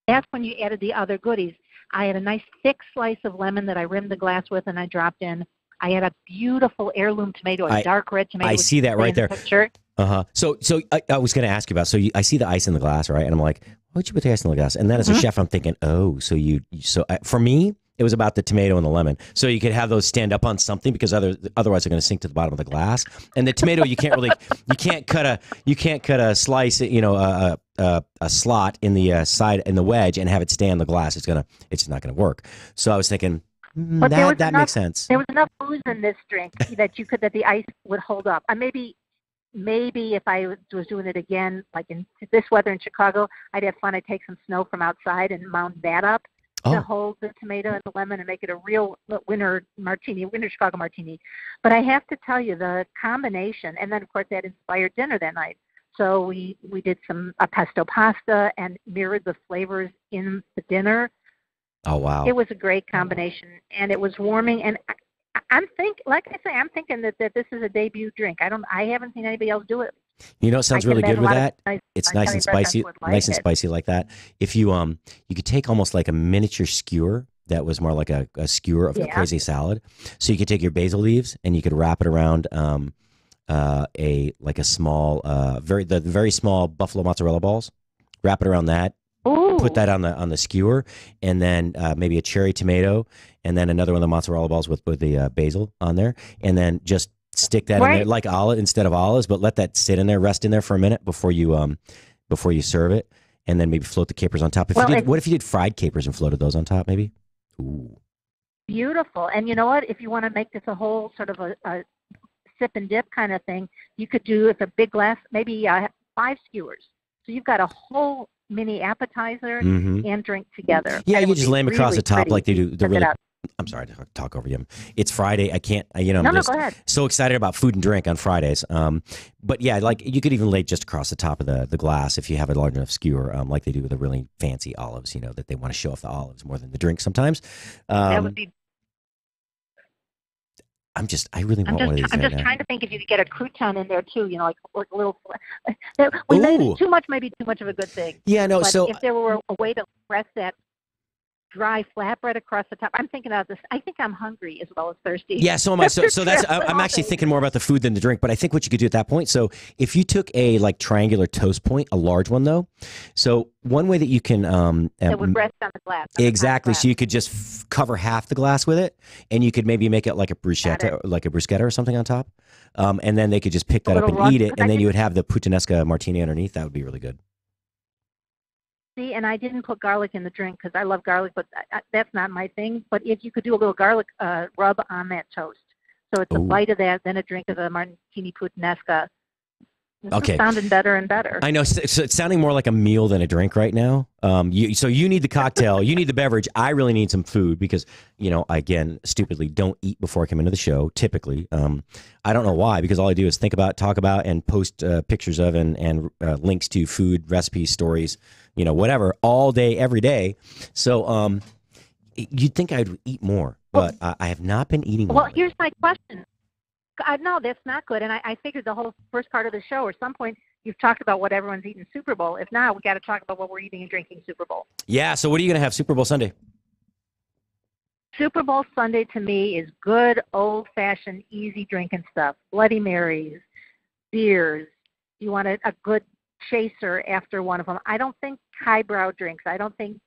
that's when you added the other goodies. I had a nice thick slice of lemon that I rimmed the glass with and I dropped in. I had a beautiful heirloom tomato, a dark red tomato. I see that right there. The So I was going to ask you about. So I see the ice in the glass, right? And I'm like, why'd you put the ice in the glass? And then as a chef, I'm thinking, for me, it was about the tomato and the lemon. So you could have those stand up on something because otherwise they're going to sink to the bottom of the glass. And the tomato, you can't cut a slice, a slot in the side in the wedge and have it stay on the glass. It's just not going to work. So I was thinking. That makes sense. There was enough booze in this drink that the ice would hold up. Maybe if I was doing it again, like in this weather in Chicago, I'd have fun. I'd take some snow from outside and mount that up to hold the tomato and the lemon and make it a real winter Chicago martini. But I have to tell you, the combination, and then of course that inspired dinner that night. So we did a pesto pasta and mirrored the flavors in the dinner. Oh, wow. It was a great combination, and it was warming. And I'm thinking that this is a debut drink. I haven't seen anybody else do it. You know, it sounds really good with that. It's nice and spicy, spicy like that. If you could take almost like a miniature skewer that was more like a skewer of a crazy salad. So you could take your basil leaves and you could wrap it around a small, very small buffalo mozzarella balls. Wrap it around that. Ooh. Put that on the skewer, and then maybe a cherry tomato, and then another one of the mozzarella balls with the basil on there, and then just stick that in there like olive instead of olives, but let that sit in there, rest in there for a minute before you serve it, and then maybe float the capers on top. What if you did fried capers and floated those on top, maybe? Ooh, beautiful. And you know what? If you want to make this a whole sort of a sip and dip kind of thing, you could do it's a big glass, maybe 5 skewers. So you've got a whole mini appetizer and drink together. Yeah, you just lay them across the top like they do. I'm sorry to talk over you. It's Friday. I can't. I'm just go ahead. So excited about food and drink on Fridays. But yeah, like you could even lay just across the top of the glass if you have a large enough skewer, like they do with the really fancy olives. That they want to show off the olives more than the drink sometimes. That would be. I really want one of these. I'm just trying to think if you could get a crouton in there too. Like a little. Too much may be too much of a good thing. Yeah, no. But so if there were a way to press that dry flatbread across the top, I'm thinking about this. I think I'm hungry as well as thirsty. Yeah, so am I. So that's. I'm actually thinking more about the food than the drink. But I think what you could do at that point. So if you took a triangular toast point, a large one though. So one way that you can it would rest on the glass. Exactly. So you could just cover half the glass with it, and you could maybe make it like a bruschetta or something on top. And then they could just pick that up and eat it, and then you would have the puttanesca martini underneath. That would be really good. See, and I didn't put garlic in the drink because I love garlic, but that's not my thing. But if you could do a little garlic rub on that toast, so it's a bite of that, then a drink of the martini puttanesca. Okay. It's sounding better and better. I know. So it's sounding more like a meal than a drink right now. So you need the cocktail, you need the beverage. I really need some food because, again, stupidly don't eat before I come into the show. Typically, I don't know why, because all I do is think about, talk about, and post pictures of and links to food recipes, stories, whatever, all day, every day. So you'd think I'd eat more, but I have not been eating more. Well, here's my question. No, that's not good. And I figured the whole first part of the show, or at some point, you've talked about what everyone's eating Super Bowl. If not, we got to talk about what we're eating and drinking Super Bowl. Yeah. So what are you going to have Super Bowl Sunday? Super Bowl Sunday to me is good, old-fashioned, easy drinking stuff. Bloody Marys, beers. You want a good chaser after one of them. I don't think highbrow drinks. I don't think,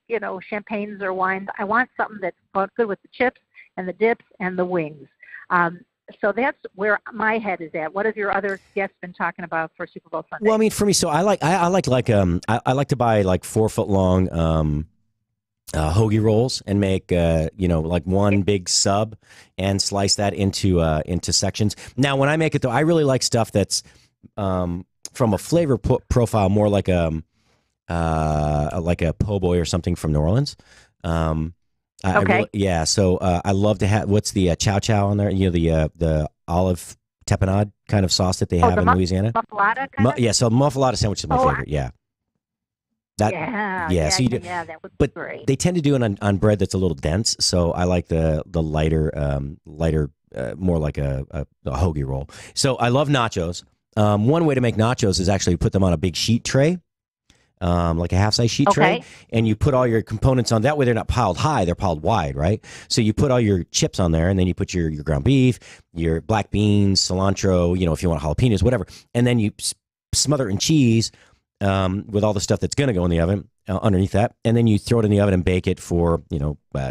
champagnes or wines. I want something that's good with the chips and the dips and the wings. So that's where my head is at. What have your other guests been talking about for Super Bowl Sunday? Well, I mean, for me, so I like to buy like 4 foot long hoagie rolls and make like one big sub and slice that into sections. Now, when I make it though, I really like stuff that's from a flavor profile more like a po' boy or something from New Orleans. Okay. So I love to have what's the chow chow on there? The olive tapenade kind of sauce that they have in Louisiana. Muffalata kind of? Yeah, so muffalata sandwich is my favorite. Yeah. So you do, that would be but great. they tend to do it on bread that's a little dense. So I like the lighter, more like a hoagie roll. So I love nachos. One way to make nachos is actually put them on a big sheet tray. Like a half-size sheet tray, and you put all your components on. That way they're not piled high, they're piled wide, right? So you put all your chips on there, and then you put your ground beef, your black beans, cilantro, if you want jalapenos, whatever. And then you smother it in cheese with all the stuff that's going to go in the oven underneath that. And then you throw it in the oven and bake it for,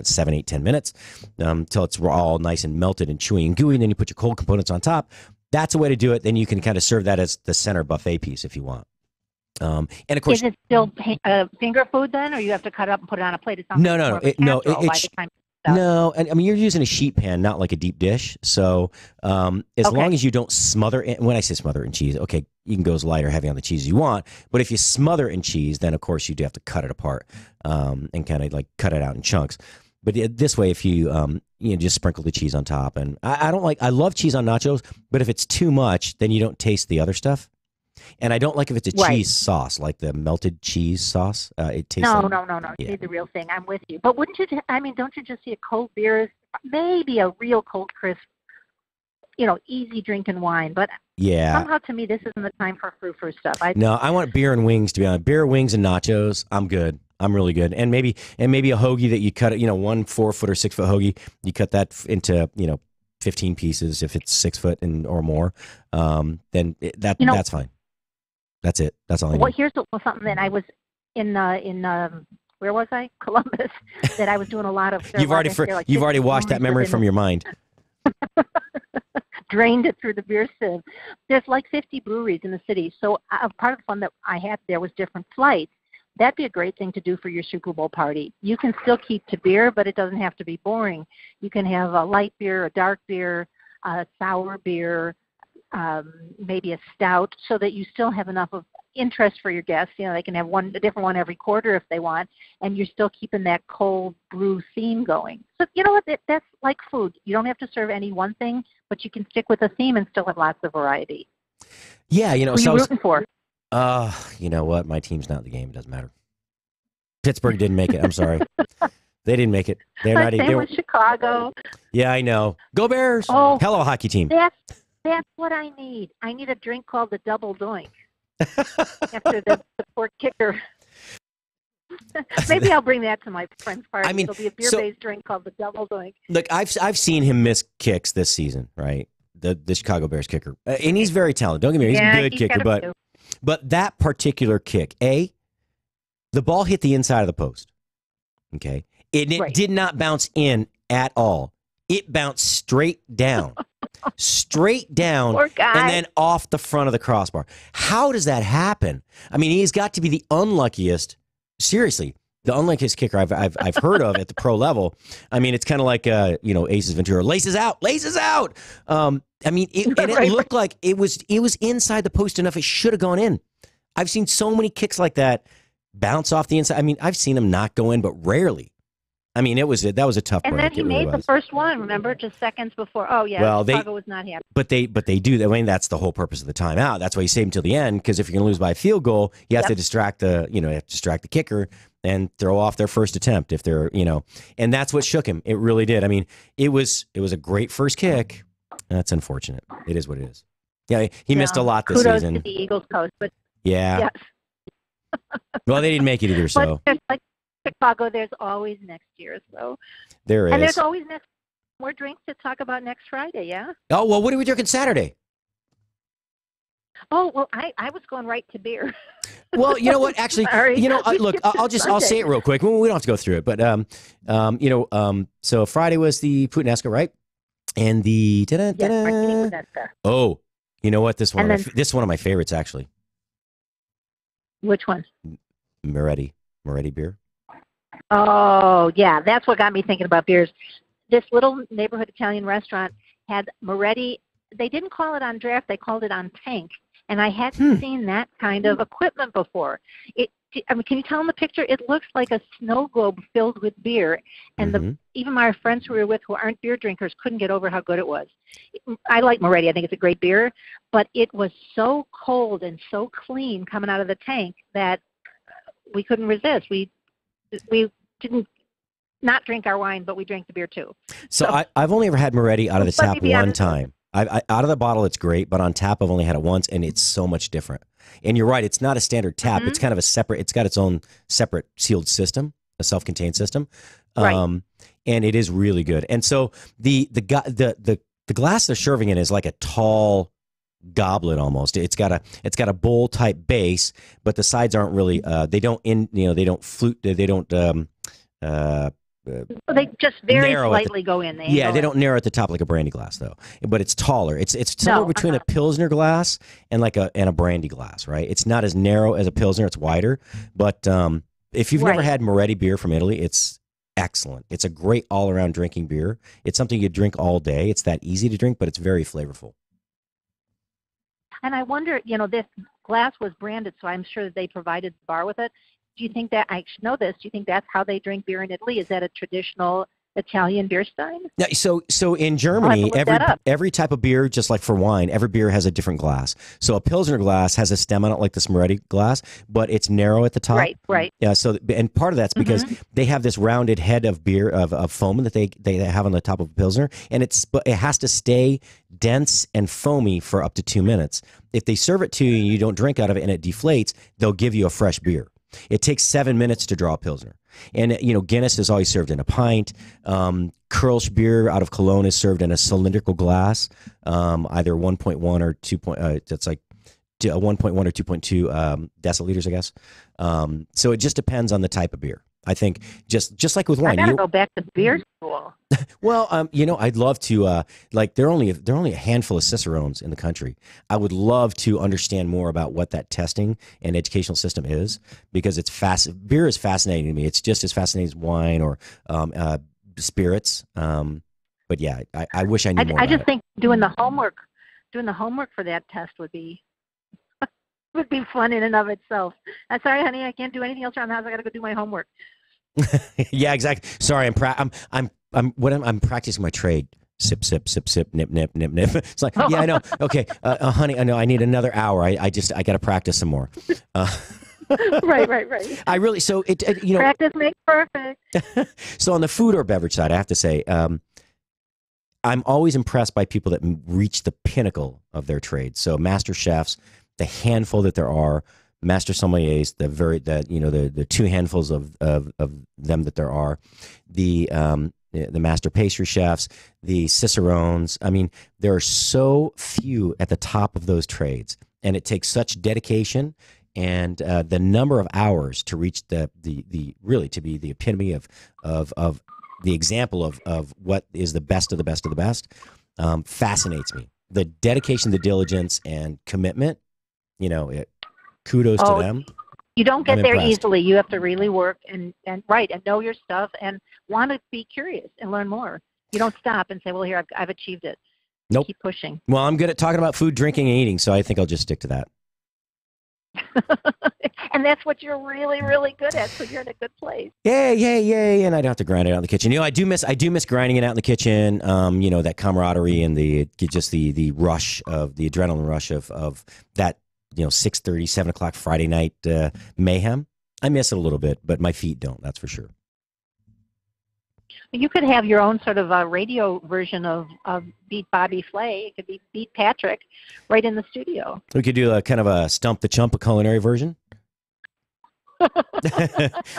7, 8, 10 minutes until it's all nice and melted and chewy and gooey. And then you put your cold components on top. That's a way to do it. Then you can kind of serve that as the center buffet piece if you want. And of course, is it still finger food then, or you have to cut it up and put it on a plate? No. And I mean, you're using a sheet pan, not like a deep dish. So as long as you don't smother it, when I say smother it in cheese, okay, you can go as light or heavy on the cheese as you want. But if you smother it in cheese, then of course you do have to cut it apart and kind of like cut it out in chunks. But this way, if you just sprinkle the cheese on top, and I love cheese on nachos, but if it's too much, then you don't taste the other stuff. And I don't like if it's a cheese sauce, like the melted cheese sauce. It tastes No. Yeah. You need the real thing. I'm with you. But wouldn't you? Don't you just see a cold beer as maybe a real cold, crisp, easy drinking wine? But somehow to me, this isn't the time for frou-frou stuff. I want beer and wings, to be honest. Beer, wings, and nachos. I'm good. I'm really good. And maybe a hoagie that you cut it. 1 4 foot or 6 foot hoagie. You cut that into 15 pieces if it's 6 foot or more. Then that's fine. That's it. That's all I need. Well, here's something that I was in where was I? Columbus. That I was doing a lot of. You've already washed that memory from your mind. Drained it through the beer sieve. There's like 50 breweries in the city. So part of the fun that I had there was different flights. That'd be a great thing to do for your Super Bowl party. You can still keep to beer, but it doesn't have to be boring. You can have a light beer, a dark beer, a sour beer, maybe a stout, so that you still have enough of interest for your guests. They can have a different one every quarter if they want, and you're still keeping that cold brew theme going. So you know what? That's like food. You don't have to serve any one thing, but you can stick with a theme and still have lots of variety. Yeah, Who are you rooting for? You know what? My team's not in the game. It doesn't matter. Pittsburgh didn't make it. I'm sorry. They didn't make it. They're not. Same with Chicago. Yeah, I know. Go Bears! Oh, hello, hockey team. That's what I need. I need a drink called the Double Doink after the poor kicker. Maybe I'll bring that to my friend's party. It'll be a beer-based drink called the Double Doink. Look, I've seen him miss kicks this season, right? The Chicago Bears kicker, and he's very talented. Don't get me wrong, he's a good kicker, but that particular kick, the ball hit the inside of the post. Okay, it did not bounce in at all. It bounced straight down. And then off the front of the crossbar. How does that happen? I mean, he's got to be the unluckiest. Seriously, the unluckiest kicker I've heard of at the pro level. I mean, it's kind of like Aces Ventura, laces out. I mean, it looked like it was inside the post enough. It should have gone in. I've seen so many kicks like that bounce off the inside. I mean, I've seen them not go in, but rarely. I mean, that was a tough break. And then he made the first one, remember, just seconds before. Oh, yeah, well, Chicago was not happy. But they do. I mean, that's the whole purpose of the timeout. That's why you save him till the end, because if you're going to lose by a field goal, you have to distract the kicker and throw off their first attempt if they're, and that's what shook him. It really did. I mean, it was a great first kick. That's unfortunate. It is what it is. Yeah, he missed a lot this Kudos season. To the Eagles coach, but yes. Well, they didn't make it either, so. Chicago, there's always next year. So there is. And there's always more drinks to talk about next Friday, yeah? Oh, well, what are we drinking Saturday? Oh, well, I was going right to beer. Well, you know what? Actually, look, I'll say it real quick. We don't have to go through it, but so Friday was the Puttanesca, right? And the Martini Credenzka. oh, you know what? This And then- this is one of my favorites actually. Which one? Moretti beer. Oh, yeah. That's what got me thinking about beers. This little neighborhood Italian restaurant had Moretti. They didn't call it on draft. They called it on tank. And I hadn't seen that kind of equipment before. Can you tell them the picture? It looks like a snow globe filled with beer. And even my friends who we were with who aren't beer drinkers couldn't get over how good it was. I like Moretti. I think it's a great beer. But it was so cold and so clean coming out of the tank that we couldn't resist. We didn't not drink our wine, but we drank the beer too. So I've only ever had Moretti out of the tap one time. I out of the bottle, it's great, but on tap, I've only had it once, and it's so much different. And you're right; it's not a standard tap. It's kind of a separate. It's got its own separate sealed system, a self-contained system, Right. and it is really good. And so the glass they're serving in is like a tall goblet almost. It's got a bowl type base, but the sides aren't really. They don't flute. They don't. They just very narrow slightly go in. They don't narrow at the top like a brandy glass though, but it's taller. It's somewhere between a Pilsner glass and a brandy glass, right? It's not as narrow as a Pilsner. It's wider, but if you've never had Moretti beer from Italy, it's excellent. It's a great all around drinking beer. It's something you drink all day. It's that easy to drink, but it's very flavorful. And I wonder, this glass was branded, so I'm sure that they provided the bar with it. Do you think that, I should know this, do you think that's how they drink beer in Italy? Is that a traditional Italian beer stein? Yeah, so in Germany, every type of beer, just like for wine, every beer has a different glass. So a Pilsner glass has a stem on it like this Moretti glass, but it's narrow at the top. Right. Yeah. So and part of that's because they have this rounded head of beer of foam that they have on the top of a Pilsner, and it has to stay dense and foamy for up to 2 minutes. If they serve it to you and you don't drink out of it and it deflates, they'll give you a fresh beer. It takes 7 minutes to draw a Pilsner. And, Guinness is always served in a pint. Kölsch beer out of Cologne is served in a cylindrical glass, either 1.1 or 2. That's like 1.1 or 2.2 deciliters, I guess. So it just depends on the type of beer. I think just like with wine. I gotta go back to beer school. Well, I'd love to. There are only a handful of cicerones in the country. I would love to understand more about what that testing and educational system is, because beer is fascinating to me. It's just as fascinating as wine or spirits. But yeah, I wish I knew more. I just think doing the homework for that test would be fun in and of itself. I'm sorry, honey, I can't do anything else around the house. I got to go do my homework. Yeah, exactly. Sorry, I'm practicing my trade. Sip, sip, sip, sip, nip, nip, nip, nip. It's like, yeah, I know. Okay, honey, I know. I need another hour. I got to practice some more. Right. I really practice makes perfect. So on the food or beverage side, I have to say, I'm always impressed by people that reach the pinnacle of their trade. So master chefs, the handful that there are, master sommeliers, the two handfuls of them that there are, the master pastry chefs, the cicerones. I mean, there are so few at the top of those trades, and it takes such dedication and the number of hours to reach really to be the epitome of the example of what is the best of the best of the best. Fascinates me. The dedication, the diligence, and commitment. Kudos to them. You don't get there easily. You have to really work and know your stuff and want to be curious and learn more. You don't stop and say, well, here, I've achieved it. Nope. Keep pushing. Well, I'm good at talking about food, drinking, and eating, so I think I'll just stick to that. And that's what you're really, really good at, so you're in a good place. Yay. And I don't have to grind it out in the kitchen. I do miss grinding it out in the kitchen, that camaraderie and the rush of the adrenaline rush of that, 6:30, 7 o'clock Friday night mayhem. I miss it a little bit, but my feet don't, that's for sure. You could have your own sort of a radio version of Beat Bobby Flay. It could be Beat Patrick right in the studio. We could do a kind of a Stump the Chump, a culinary version.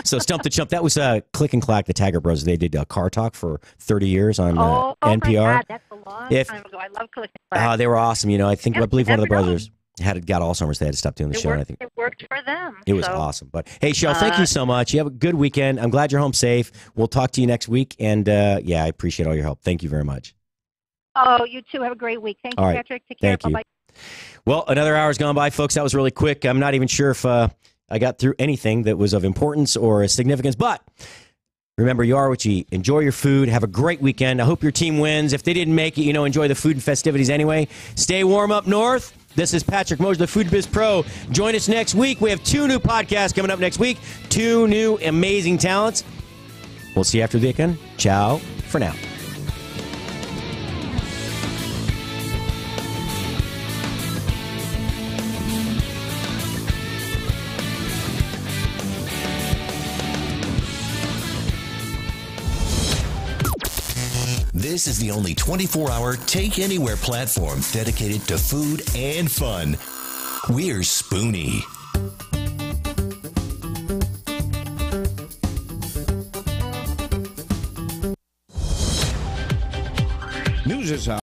So Stump the Chump, that was Click and Clack, the Taggart Brothers. They did Car Talk for 30 years on NPR. My God, that's a long time ago. I love Click and Clack. They were awesome. I believe one of the brothers got Alzheimer's. They had to stop doing the show. And I think it worked for them. It was awesome. But hey, Cheryl, thank you so much. You have a good weekend. I'm glad you're home safe. We'll talk to you next week. And I appreciate all your help. Thank you very much. Oh, you too. Have a great week. Thank you, All right. Patrick. Take care. Thank you. Bye-bye. Well, another hour's gone by, folks. That was really quick. I'm not even sure if I got through anything that was of importance or significance, but remember, you are what you eat. Enjoy your food. Have a great weekend. I hope your team wins. If they didn't make it, enjoy the food and festivities anyway. Stay warm up north. This is Patrick Mosher, the Food Biz Pro. Join us next week. We have 2 new podcasts coming up next week. 2 new amazing talents. We'll see you after the weekend. Ciao for now. This is the only 24-hour take-anywhere platform dedicated to food and fun. We're Spoony. News is out.